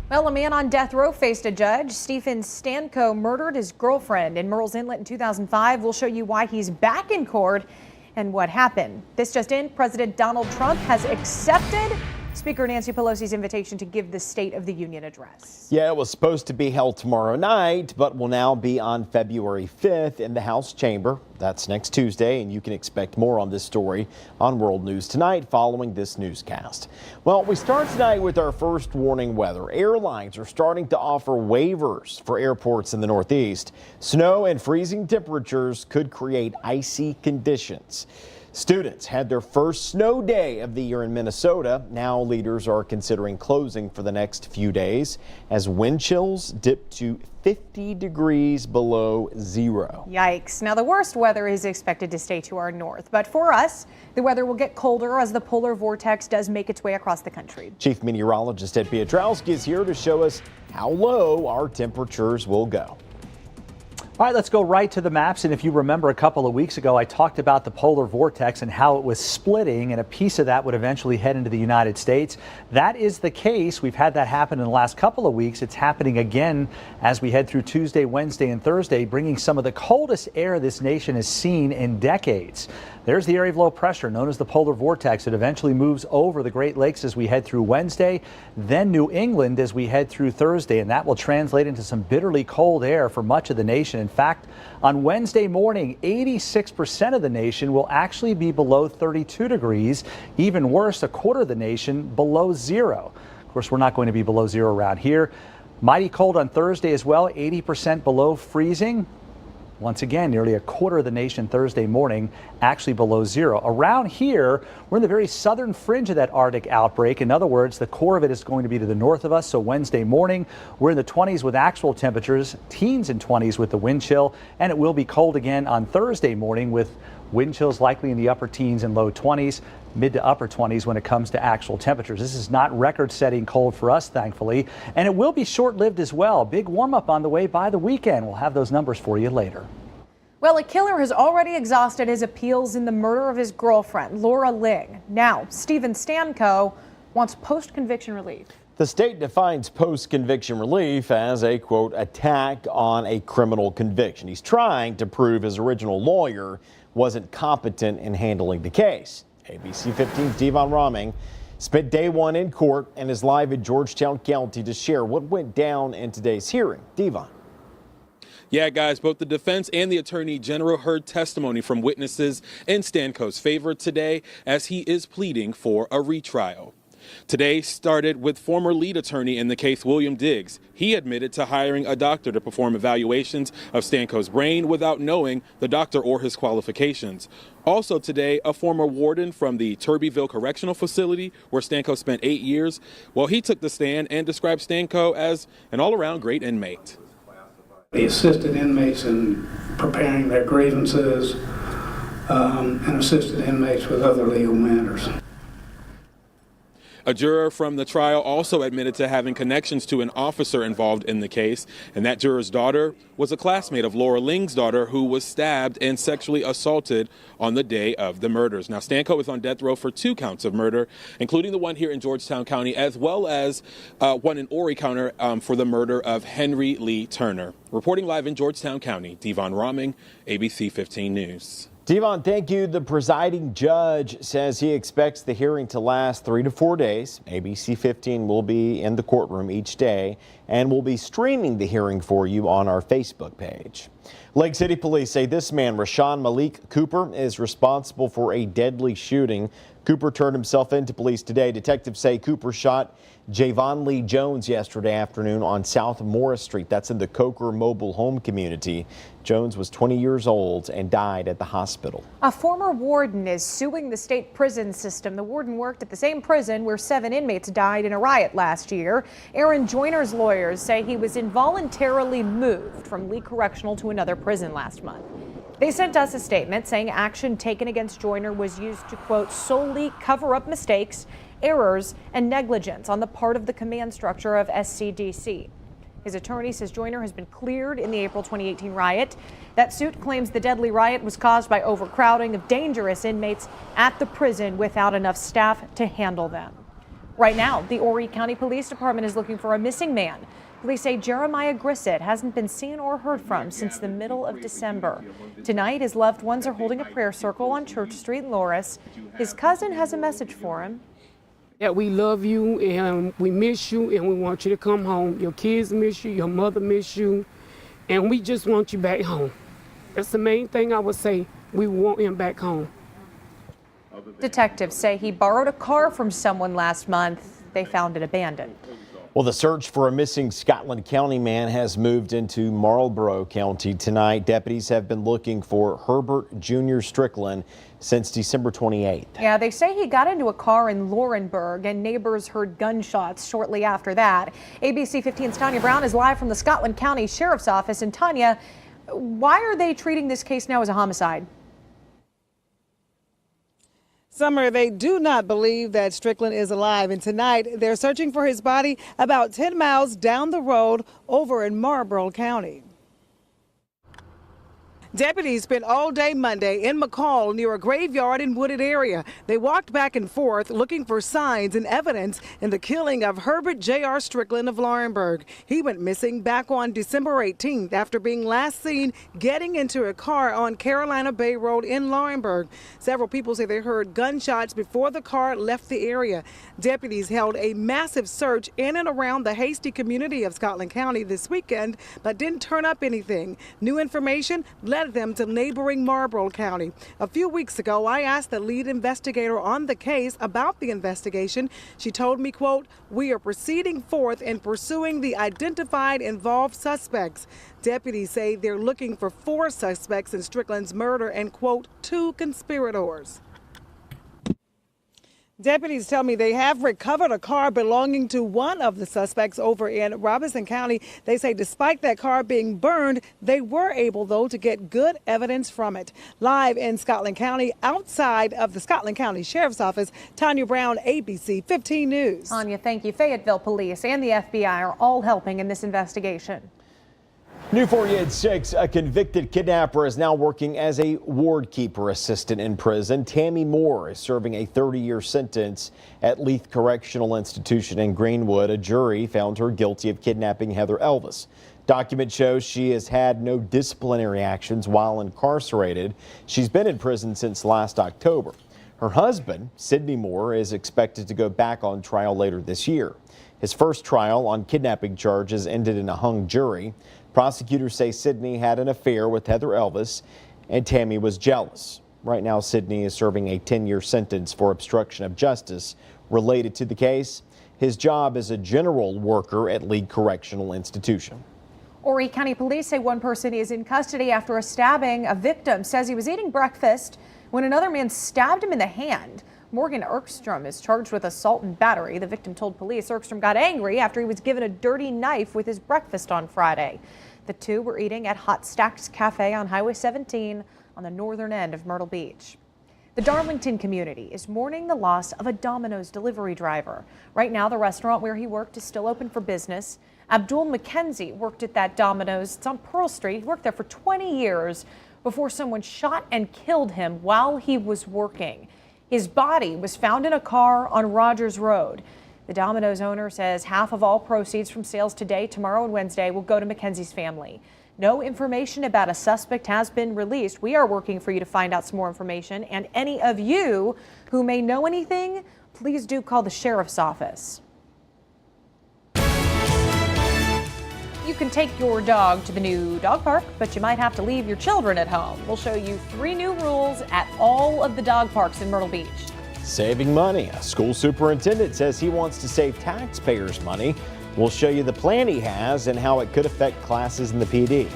Well, a man on death row faced a judge. Stephen Stanko murdered his girlfriend in Murrells Inlet in 2005. We'll show you why he's back in court and what happened. This just in, President Donald Trump has accepted Speaker Nancy Pelosi's invitation to give the State of the Union address. Yeah, it was supposed to be held tomorrow night, but will now be on February 5th in the House chamber. That's next Tuesday, and you can expect more on this story on World News Tonight following this newscast. Well, we start tonight with our first warning weather. Airlines are starting to offer waivers for airports in the Northeast. Snow and freezing temperatures could create icy conditions. Students had their first snow day of the year in Minnesota. Now leaders are considering closing for the next few days as wind chills dip to 50 degrees below zero. Yikes. Now the worst weather is expected to stay to our north, but for us, the weather will get colder as the polar vortex does make its way across the country. Chief Meteorologist Ed Piotrowski is here to show us how low our temperatures will go. All right, let's go right to the maps. And if you remember a couple of weeks ago, I talked about the polar vortex and how it was splitting and a piece of that would eventually head into the United States. That is the case. We've had that happen in the last couple of weeks. It's happening again as we head through Tuesday, Wednesday, and Thursday, bringing some of the coldest air this nation has seen in decades. There's the area of low pressure known as the polar vortex. It eventually moves over the Great Lakes as we head through Wednesday, then New England as we head through Thursday, and that will translate into some bitterly cold air for much of the nation. In fact, on Wednesday morning, 86% of the nation will actually be below 32 degrees. Even worse, a quarter of the nation below zero. Of course, we're not going to be below zero around here. Mighty cold on Thursday as well, 80% below freezing. Once again, nearly a quarter of the nation Thursday morning actually below zero. Around here, we're in the very southern fringe of that Arctic outbreak. In other words, the core of it is going to be to the north of us. So Wednesday morning, we're in the 20s with actual temperatures, teens and 20s with the wind chill, and it will be cold again on Thursday morning with wind chills likely in the upper teens and low 20s, mid to upper 20s when it comes to actual temperatures. This is not record-setting cold for us, thankfully, and it will be short-lived as well. Big warm-up on the way by the weekend. We'll have those numbers for you later. Well, a killer has already exhausted his appeals in the murder of his girlfriend, Laura Ling. Now, Stephen Stanko wants post-conviction relief. The state defines post-conviction relief as a, quote, attack on a criminal conviction. He's trying to prove his original lawyer wasn't competent in handling the case. ABC 15's Devon Roming spent day one in court and is live in Georgetown County to share what went down in today's hearing. Devon. Yeah, guys, both the defense and the attorney general heard testimony from witnesses in Stanko's favor today as he is pleading for a retrial. Today started with former lead attorney in the case, William Diggs. He admitted to hiring a doctor to perform evaluations of Stanko's brain without knowing the doctor or his qualifications. Also today, a former warden from the Turbyville Correctional Facility, where Stanko spent 8 years, well, he took the stand and described Stanko as an all-around great inmate. He assisted inmates in preparing their grievances and assisted inmates with other legal matters. A juror from the trial also admitted to having connections to an officer involved in the case, and that juror's daughter was a classmate of Laura Ling's daughter who was stabbed and sexually assaulted on the day of the murders. Now, Stanko is on death row for 2 counts of murder, including the one here in Georgetown County, as well as one in Horry County for the murder of Henry Lee Turner. Reporting live in Georgetown County, Devon Roming, ABC 15 News. Devon, thank you. The presiding judge says he expects the hearing to last 3 to 4 days. ABC 15 will be in the courtroom each day and will be streaming the hearing for you on our Facebook page. Lake City police say this man, Rashawn Malik Cooper, is responsible for a deadly shooting. Cooper turned himself into police today. Detectives say Cooper shot Javon Lee Jones yesterday afternoon on South Morris Street. That's in the Coker Mobile Home community. Jones was 20 years old and died at the hospital. A former warden is suing the state prison system. The warden worked at the same prison where 7 inmates died in a riot last year. Aaron Joyner's lawyers say he was involuntarily moved from Lee Correctional to another prison last month. They sent us a statement saying action taken against Joyner was used to, quote, solely cover up mistakes, errors, and negligence on the part of the command structure of SCDC. His attorney says Joyner has been cleared in the April 2018 riot. That suit claims the deadly riot was caused by overcrowding of dangerous inmates at the prison without enough staff to handle them. Right now, the Horry County Police Department is looking for a missing man. Police say Jeremiah Grissett hasn't been seen or heard from since the middle of December. Tonight, his loved ones are holding a prayer circle on Church Street in Loris. His cousin has a message for him. That we love you and we miss you and we want you to come home. Your kids miss you, your mother miss you, and we just want you back home. That's the main thing I would say. We want him back home. Detectives say he borrowed a car from someone last month. They found it abandoned. Well, the search for a missing Scotland County man has moved into Marlboro County tonight. Deputies have been looking for Herbert Jr. Strickland since December 28th. Yeah, they say he got into a car in Laurinburg and neighbors heard gunshots shortly after that. ABC 15's Tanya Brown is live from the Scotland County Sheriff's Office. And Tanya, why are they treating this case now as a homicide? Summer, they do not believe that Strickland is alive, and tonight they're searching for his body about 10 miles down the road over in Marlboro County. Deputies spent all day Monday in McCall near a graveyard in wooded area. They walked back and forth looking for signs and evidence in the killing of Herbert J.R. Strickland of Laurinburg. He went missing back on December 18th after being last seen getting into a car on Carolina Bay Road in Laurinburg. Several people say they heard gunshots before the car left the area. Deputies held a massive search in and around the Hasty community of Scotland County this weekend, but didn't turn up anything. New information led them to neighboring Marlboro County. A few weeks ago, I asked the lead investigator on the case about the investigation. She told me, quote, "We are proceeding forth and pursuing the identified involved suspects." Deputies say they're looking for 4 suspects in Strickland's murder and, quote, 2 conspirators. Deputies tell me they have recovered a car belonging to one of the suspects over in Robeson County. They say despite that car being burned, they were able, though, to get good evidence from it. Live in Scotland County, outside of the Scotland County Sheriff's Office, Tanya Brown, ABC 15 News. Tanya, thank you. Fayetteville Police and the FBI are all helping in this investigation. New 4 at 6, a convicted kidnapper is now working as a ward keeper assistant in prison. Tammy Moore is serving a 30-year sentence at Leith Correctional Institution in Greenwood. A jury found her guilty of kidnapping Heather Elvis. Document shows she has had no disciplinary actions while incarcerated. She's been in prison since last October. Her husband, Sidney Moore, is expected to go back on trial later this year. His first trial on kidnapping charges ended in a hung jury. Prosecutors say Sidney had an affair with Heather Elvis and Tammy was jealous. Right now, Sidney is serving a 10-year sentence for obstruction of justice related to the case. His job is a general worker at League Correctional Institution. Horry County Police say one person is in custody after a stabbing. A victim says he was eating breakfast when another man stabbed him in the hand. Morgan Erkstrom is charged with assault and battery. The victim told police Erkstrom got angry after he was given a dirty knife with his breakfast on Friday. The two were eating at Hot Stacks Cafe on Highway 17 on the northern end of Myrtle Beach. The Darlington community is mourning the loss of a Domino's delivery driver. Right now, the restaurant where he worked is still open for business. Abdul McKenzie worked at that Domino's. It's on Pearl Street. He worked there for 20 years before someone shot and killed him while he was working. His body was found in a car on Rogers Road. The Domino's owner says half of all proceeds from sales today, tomorrow, and Wednesday will go to Mackenzie's family. No information about a suspect has been released. We are working for you to find out some more information. And any of you who may know anything, please do call the sheriff's office. You can take your dog to the new dog park, but you might have to leave your children at home. We'll show you 3 new rules at all of the dog parks in Myrtle Beach. Saving money. A school superintendent says he wants to save taxpayers money. We'll show you the plan he has and how it could affect classes in the PD.